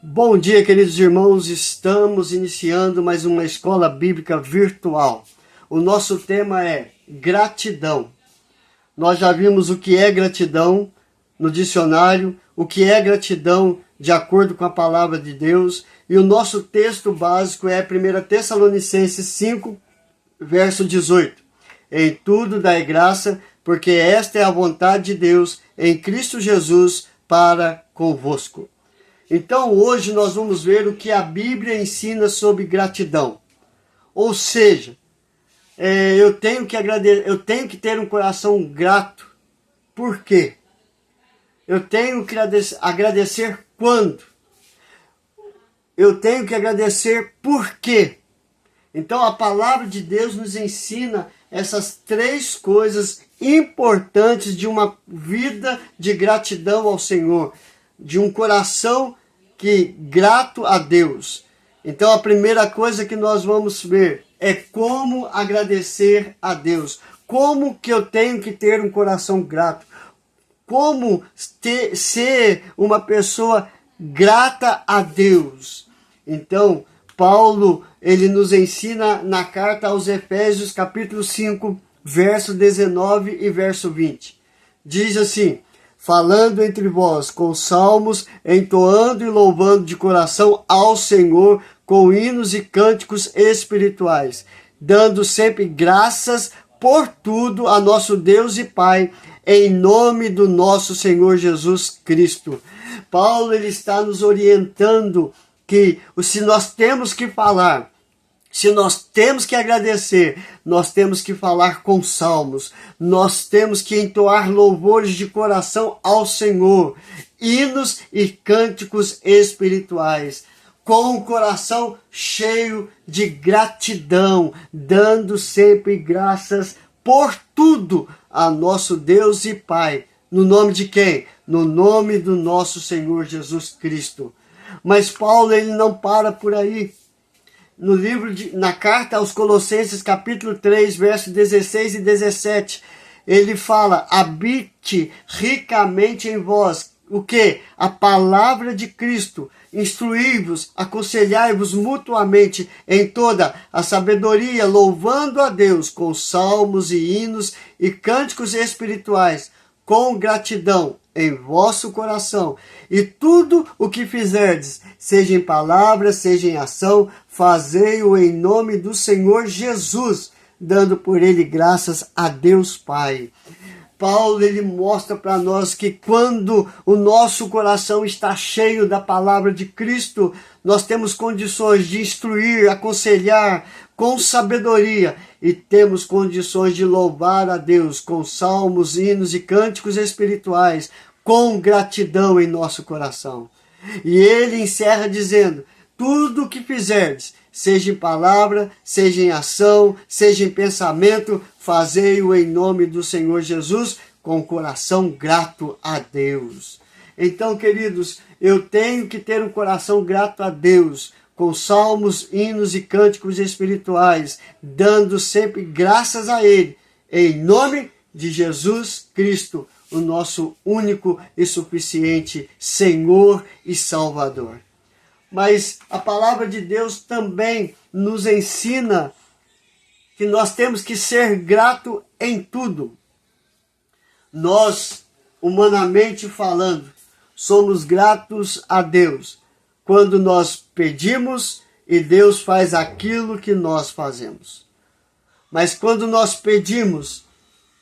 Bom dia, queridos irmãos. Estamos iniciando mais uma escola bíblica virtual. O nosso tema é gratidão. Nós já vimos o que é gratidão no dicionário, o que é gratidão de acordo com a palavra de Deus. E o nosso texto básico é 1 Tessalonicenses 5, verso 18. Em tudo dai graça, porque esta é a vontade de Deus em Cristo Jesus para convosco. Então hoje nós vamos ver o que a Bíblia ensina sobre gratidão. Ou seja, eu tenho que ter um coração grato. Por quê? Eu tenho que agradecer quando? Eu tenho que agradecer por quê? Então a palavra de Deus nos ensina essas três coisas importantes de uma vida de gratidão ao Senhor, de um coração grato a Deus. Então a primeira coisa que nós vamos ver é como agradecer a Deus. Como que eu tenho que ter um coração grato? Como ser uma pessoa grata a Deus? Então, Paulo, ele nos ensina na carta aos Efésios, capítulo 5, verso 19 e verso 20. Diz assim: falando entre vós com salmos, entoando e louvando de coração ao Senhor, com hinos e cânticos espirituais, dando sempre graças por tudo a nosso Deus e Pai, em nome do nosso Senhor Jesus Cristo. Paulo, ele está nos orientando que se nós temos que falar, se nós temos que agradecer, nós temos que falar com salmos, nós temos que entoar louvores de coração ao Senhor, hinos e cânticos espirituais, com o coração cheio de gratidão, dando sempre graças por tudo a nosso Deus e Pai. No nome de quem? No nome do nosso Senhor Jesus Cristo. Mas Paulo, ele não para por aí. Na carta aos Colossenses, capítulo 3, versos 16 e 17, ele fala: habite ricamente em vós, o que? A palavra de Cristo, instruí-vos, aconselhai-vos mutuamente em toda a sabedoria, louvando a Deus com salmos e hinos e cânticos espirituais, com gratidão em vosso coração, e tudo o que fizerdes, seja em palavra, seja em ação, fazei-o em nome do Senhor Jesus, dando por ele graças a Deus Pai. Paulo, ele mostra para nós que quando o nosso coração está cheio da palavra de Cristo, nós temos condições de instruir, aconselhar com sabedoria, e temos condições de louvar a Deus com salmos, hinos e cânticos espirituais, com gratidão em nosso coração. E ele encerra dizendo: tudo o que fizerdes, seja em palavra, seja em ação, seja em pensamento, fazei-o em nome do Senhor Jesus, com coração grato a Deus. Então, queridos, eu tenho que ter um coração grato a Deus, com salmos, hinos e cânticos espirituais, dando sempre graças a Ele, em nome de Jesus Cristo, o nosso único e suficiente Senhor e Salvador. Mas a palavra de Deus também nos ensina que nós temos que ser grato em tudo. Nós, humanamente falando, somos gratos a Deus quando nós pedimos e Deus faz aquilo que nós fazemos. Mas quando nós pedimos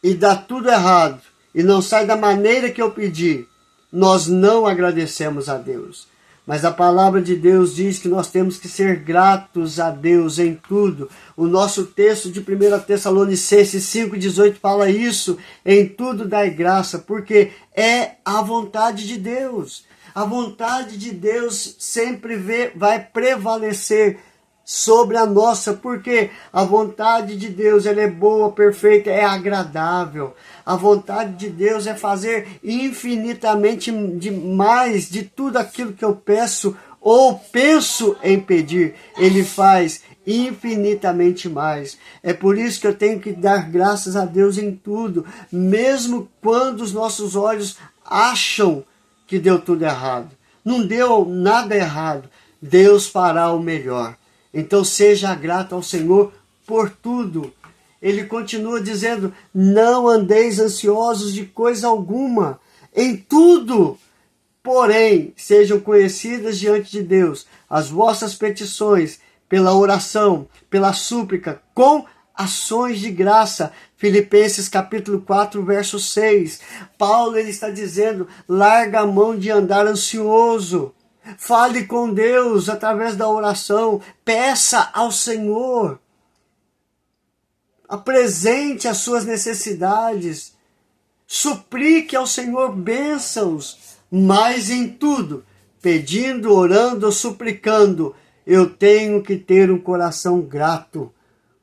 e dá tudo errado e não sai da maneira que eu pedi, nós não agradecemos a Deus. Mas a palavra de Deus diz que nós temos que ser gratos a Deus em tudo. O nosso texto de 1 Tessalonicenses 5,18 fala isso: em tudo dai graça, porque é a vontade de Deus. A vontade de Deus sempre vai prevalecer sobre a nossa, porque a vontade de Deus, ela é boa, perfeita, é agradável. A vontade de Deus é fazer infinitamente demais de tudo aquilo que eu peço ou penso em pedir. Ele faz infinitamente mais. É por isso que eu tenho que dar graças a Deus em tudo, mesmo quando os nossos olhos acham que deu tudo errado. não deu nada errado, Deus fará o melhor. Então seja grato ao Senhor por tudo. Ele continua dizendo, não andeis ansiosos de coisa alguma, em tudo, porém, sejam conhecidas diante de Deus as vossas petições, pela oração, pela súplica, com ações de graça. Filipenses capítulo 4, verso 6. Paulo ele está dizendo, larga a mão de andar ansioso. Fale com Deus através da oração. Peça ao Senhor. Apresente as suas necessidades. Suplique ao Senhor bênçãos. Mas em tudo, pedindo, orando, suplicando, eu tenho que ter um coração grato.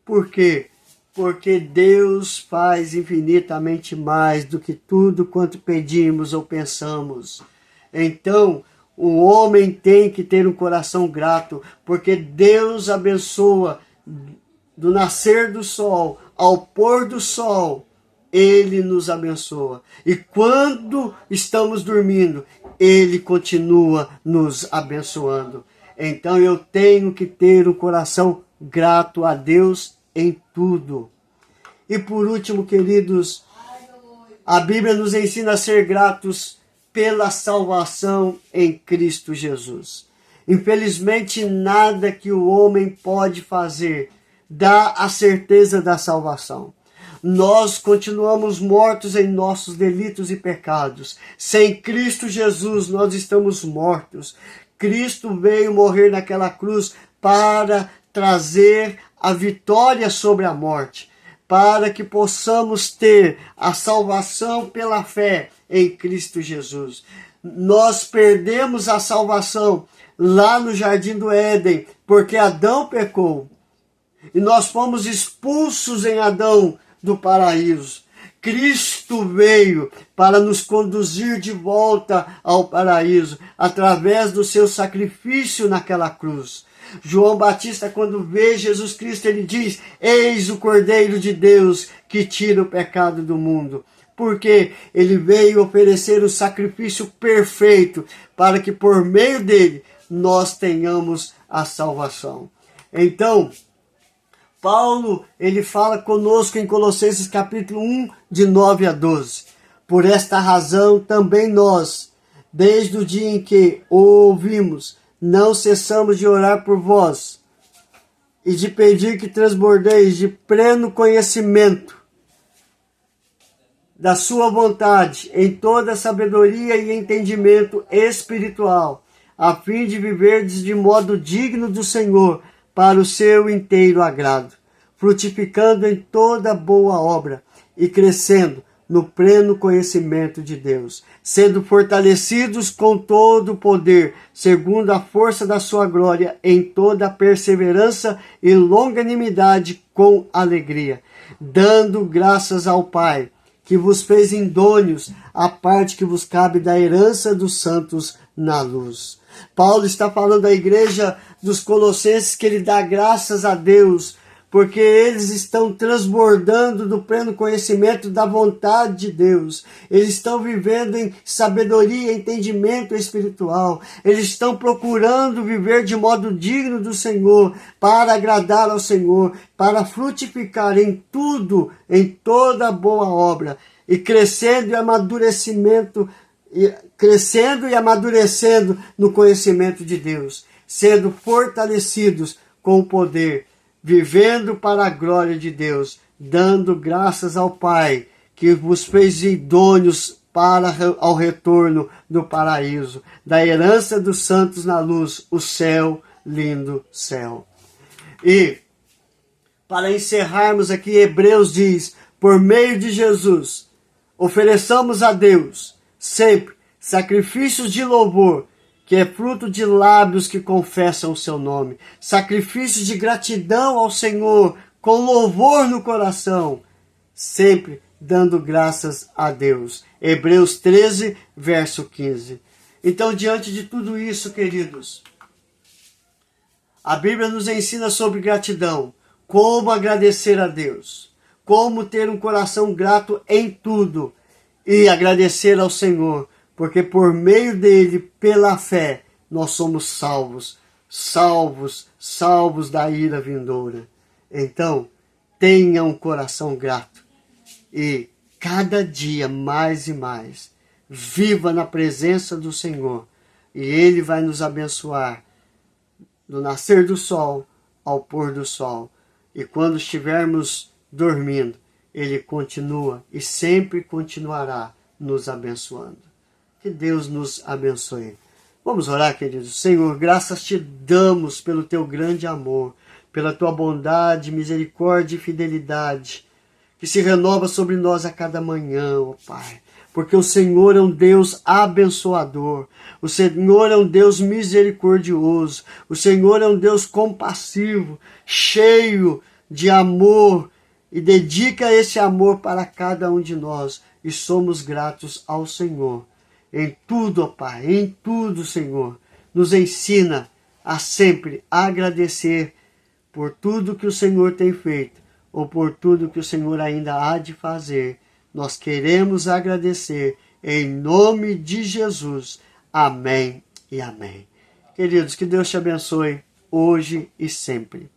Por quê? Porque Deus faz infinitamente mais do que tudo quanto pedimos ou pensamos. Então, o homem tem que ter um coração grato, porque Deus abençoa do nascer do sol ao pôr do sol. Ele nos abençoa. E quando estamos dormindo, Ele continua nos abençoando. Então eu tenho que ter um coração grato a Deus em tudo. E por último, queridos, a Bíblia nos ensina a ser gratos pela salvação em Cristo Jesus. Infelizmente, nada que o homem pode fazer dá a certeza da salvação. Nós continuamos mortos em nossos delitos e pecados. Sem Cristo Jesus, nós estamos mortos. Cristo veio morrer naquela cruz para trazer a vitória sobre a morte, para que possamos ter a salvação pela fé em Cristo Jesus. Nós perdemos a salvação lá no Jardim do Éden, porque Adão pecou. E nós fomos expulsos em Adão do paraíso. Cristo veio para nos conduzir de volta ao paraíso, através do seu sacrifício naquela cruz. João Batista, quando vê Jesus Cristo, ele diz, eis o Cordeiro de Deus que tira o pecado do mundo. Porque ele veio oferecer o sacrifício perfeito, para que por meio dele nós tenhamos a salvação. Então, Paulo, ele fala conosco em Colossenses capítulo 1, de 9 a 12. Por esta razão, também nós, desde o dia em que o ouvimos, não cessamos de orar por vós e de pedir que transbordeis de pleno conhecimento da sua vontade, em toda sabedoria e entendimento espiritual, a fim de viverdes de modo digno do Senhor, para o seu inteiro agrado, frutificando em toda boa obra e crescendo no pleno conhecimento de Deus, sendo fortalecidos com todo o poder, segundo a força da sua glória, em toda a perseverança e longanimidade com alegria, dando graças ao Pai, que vos fez idôneos à parte que vos cabe da herança dos santos na luz. Paulo está falando da igreja dos Colossenses que ele dá graças a Deus, porque eles estão transbordando do pleno conhecimento da vontade de Deus. Eles estão vivendo em sabedoria e entendimento espiritual. Eles estão procurando viver de modo digno do Senhor, para agradar ao Senhor, para frutificar em tudo, em toda boa obra, e crescendo e amadurecendo no conhecimento de Deus, sendo fortalecidos com o poder, vivendo para a glória de Deus, dando graças ao Pai, que vos fez idôneos ao retorno do paraíso, da herança dos santos na luz, o céu, lindo céu. E, para encerrarmos aqui, Hebreus diz, por meio de Jesus, ofereçamos a Deus, sempre, sacrifícios de louvor, que é fruto de lábios que confessam o seu nome. Sacrifícios de gratidão ao Senhor, com louvor no coração, sempre dando graças a Deus. Hebreus 13, verso 15. Então, diante de tudo isso, queridos, a Bíblia nos ensina sobre gratidão, como agradecer a Deus, como ter um coração grato em tudo e agradecer ao Senhor, porque por meio dele, pela fé, nós somos salvos, salvos, salvos da ira vindoura. Então, tenha um coração grato e cada dia mais e mais viva na presença do Senhor e Ele vai nos abençoar do nascer do sol ao pôr do sol. E quando estivermos dormindo, Ele continua e sempre continuará nos abençoando. Que Deus nos abençoe. Vamos orar, queridos. Senhor, graças te damos pelo teu grande amor, pela tua bondade, misericórdia e fidelidade, que se renova sobre nós a cada manhã, ó Pai. Porque o Senhor é um Deus abençoador, o Senhor é um Deus misericordioso, o Senhor é um Deus compassivo, cheio de amor, e dedica esse amor para cada um de nós, e somos gratos ao Senhor. Em tudo, ó Pai, em tudo, Senhor, nos ensina a sempre agradecer por tudo que o Senhor tem feito, ou por tudo que o Senhor ainda há de fazer. Nós queremos agradecer em nome de Jesus. Amém e amém. Queridos, que Deus te abençoe hoje e sempre.